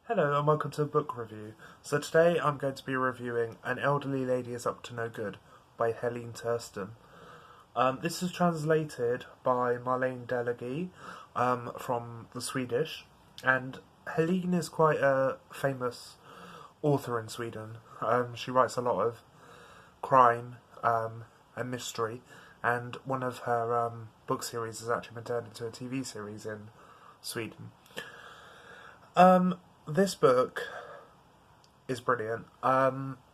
Hello and welcome to a book review. So today I'm going to be reviewing An Elderly Lady is Up to No Good by Helene Tursten. This is translated by Marlene Delegui from the Swedish, and Helene is quite a famous author in Sweden. She writes a lot of crime and mystery, and one of her book series has actually been turned into a TV series in Sweden. This book is brilliant.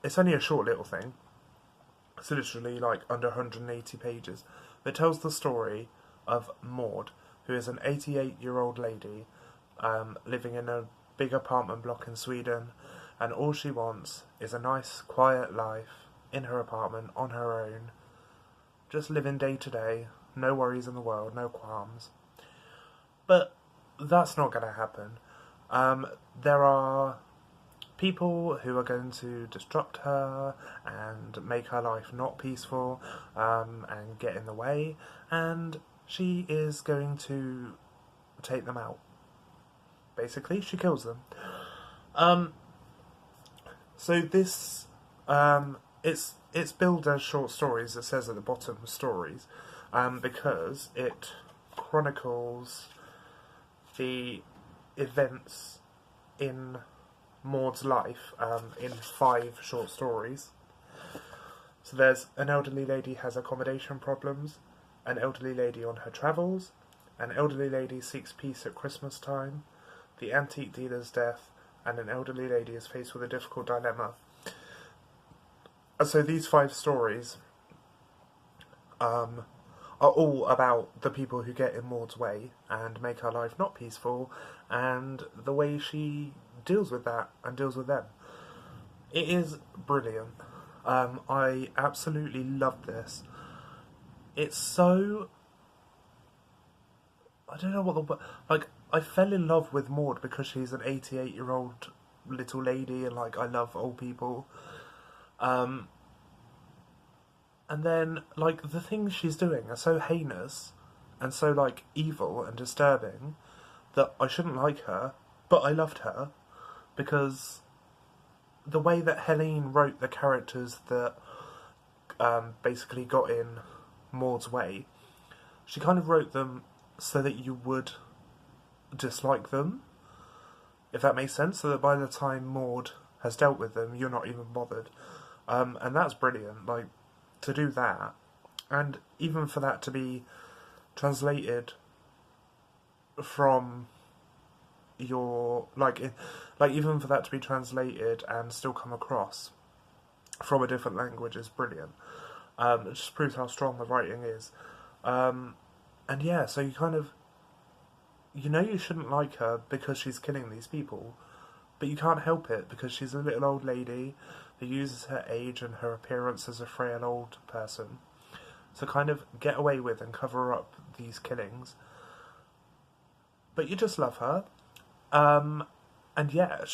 It's only a short little thing. It's literally like under 180 pages. It tells the story of Maud, who is an 88-year-old lady living in a big apartment block in Sweden, and all she wants is a nice, quiet life in her apartment on her own, just living day to day, no worries in the world, no qualms. But that's not going to happen. There are people who are going to disrupt her and make her life not peaceful and get in the way, and she is going to take them out. Basically, she kills them. So this, it's billed as short stories. It says at the bottom, stories, because it chronicles the events in Maud's life in 5 short stories. So there's an elderly lady has accommodation problems, an elderly lady on her travels, an elderly lady seeks peace at Christmas time, the antique dealer's death, and an elderly lady is faced with a difficult dilemma. And so these 5 stories are all about the people who get in Maud's way and make her life not peaceful, and the way she deals with that and deals with them. It is brilliant. I absolutely love this. It's so... I don't know what the... Like, I fell in love with Maud because she's an 88-year-old little lady, and, like, I love old people. And then, like, the things she's doing are so heinous and so, like, evil and disturbing that I shouldn't like her, but I loved her because the way that Helene wrote the characters that basically got in Maud's way, she kind of wrote them so that you would dislike them, if that makes sense, so that by the time Maud has dealt with them, you're not even bothered. And that's brilliant. Like, to do that, and even for that to be translated from your even for that to be translated and still come across from a different language is brilliant. It just proves how strong the writing is. And yeah, so you kind of, you know, you shouldn't like her because she's killing these people, but you can't help it because she's a little old lady who uses her age and her appearance as a frail old person to kind of get away with and cover up these killings. But you just love her. And yeah,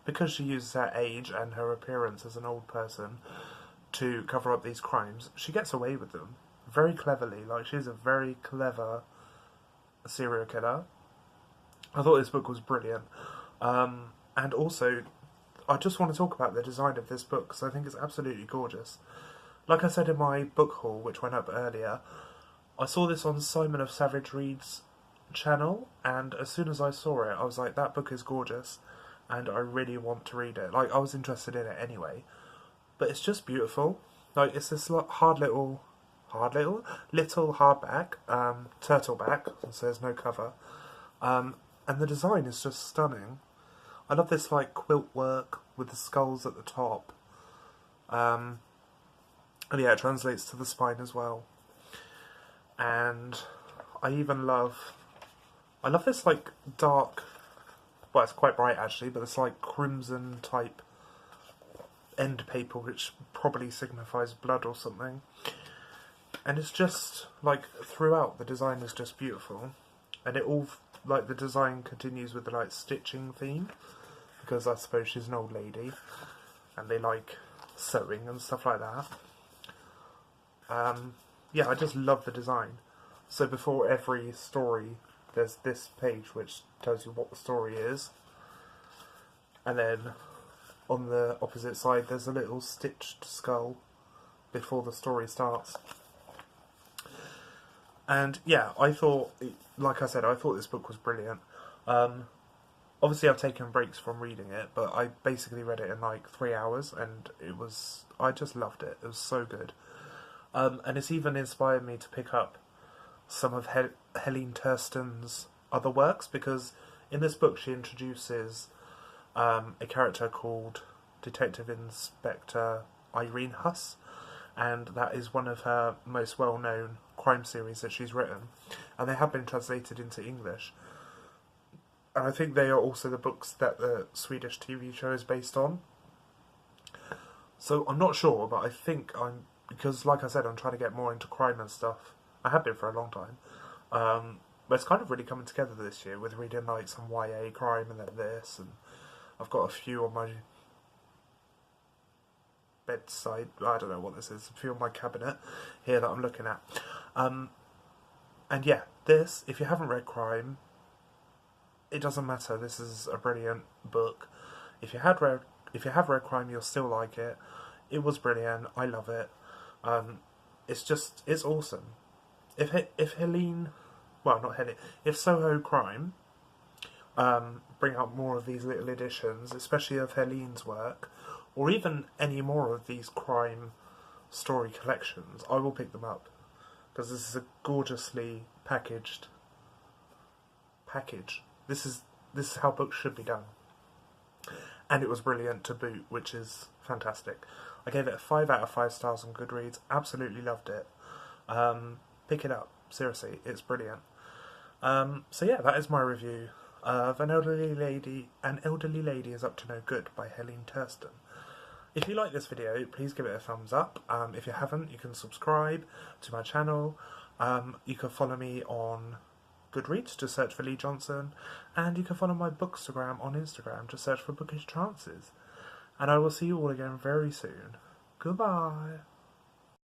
because she uses her age and her appearance as an old person to cover up these crimes, she gets away with them very cleverly. Like, she's a very clever serial killer. I thought this book was brilliant. And also, I just want to talk about the design of this book because I think it's absolutely gorgeous. Like I said in my book haul, which went up earlier, I saw this on Simon of Savage Reed's channel, and as soon as I saw it, I was like, that book is gorgeous, and I really want to read it. Like, I was interested in it anyway, but it's just beautiful. Like, it's this little hardback, turtleback, so there's no cover, and the design is just stunning. I love this, like, quilt work with the skulls at the top. And yeah, it translates to the spine as well. And I love this, like, dark, well, it's quite bright actually, but it's like crimson type end paper, which probably signifies blood or something. And it's just, like, throughout, the design is just beautiful. And it all, like, the design continues with the, like, stitching theme, because I suppose she's an old lady, and they like sewing and stuff like that. Yeah, I just love the design. So before every story, there's this page which tells you what the story is. and then on the opposite side there's a little stitched skull before the story starts. And yeah, I thought, like I said, I thought this book was brilliant. Obviously I've taken breaks from reading it, but I basically read it in like 3 hours, and I just loved it. It was so good. And it's even inspired me to pick up some of Helene Tursten's other works, because in this book she introduces a character called Detective Inspector Irene Huss, and that is one of her most well-known crime series that she's written, and they have been translated into English. And I think they are also the books that the Swedish TV show is based on. So I'm not sure, but I think because like I said, I'm trying to get more into crime and stuff. I have been for a long time. But it's kind of really coming together this year with reading like some YA crime and then this, and I've got a few on my bedside, I don't know what this is, a few on my cabinet here that I'm looking at. And yeah, this, if you haven't read crime, it doesn't matter. This is a brilliant book. If you have read crime, you'll still like it. It was brilliant. I love it. It's awesome. If Helene, well, not Helene, if Soho Crime bring out more of these little editions, especially of Helene's work, or even any more of these crime story collections, I will pick them up, because this is a gorgeously packaged package. This is how books should be done. And it was brilliant to boot, which is fantastic. I gave it a 5 out of 5 stars on Goodreads. Absolutely loved it. Pick it up. Seriously, it's brilliant. So yeah, that is my review of An Elderly Lady Is Up to No Good by Helene Tursten. If you like this video, please give it a thumbs up. If you haven't, you can subscribe to my channel. You can follow me on Goodreads, just search for Lee Johnson, and you can follow my bookstagram on Instagram, just search for bookishtrances. And I will see you all again very soon. Goodbye.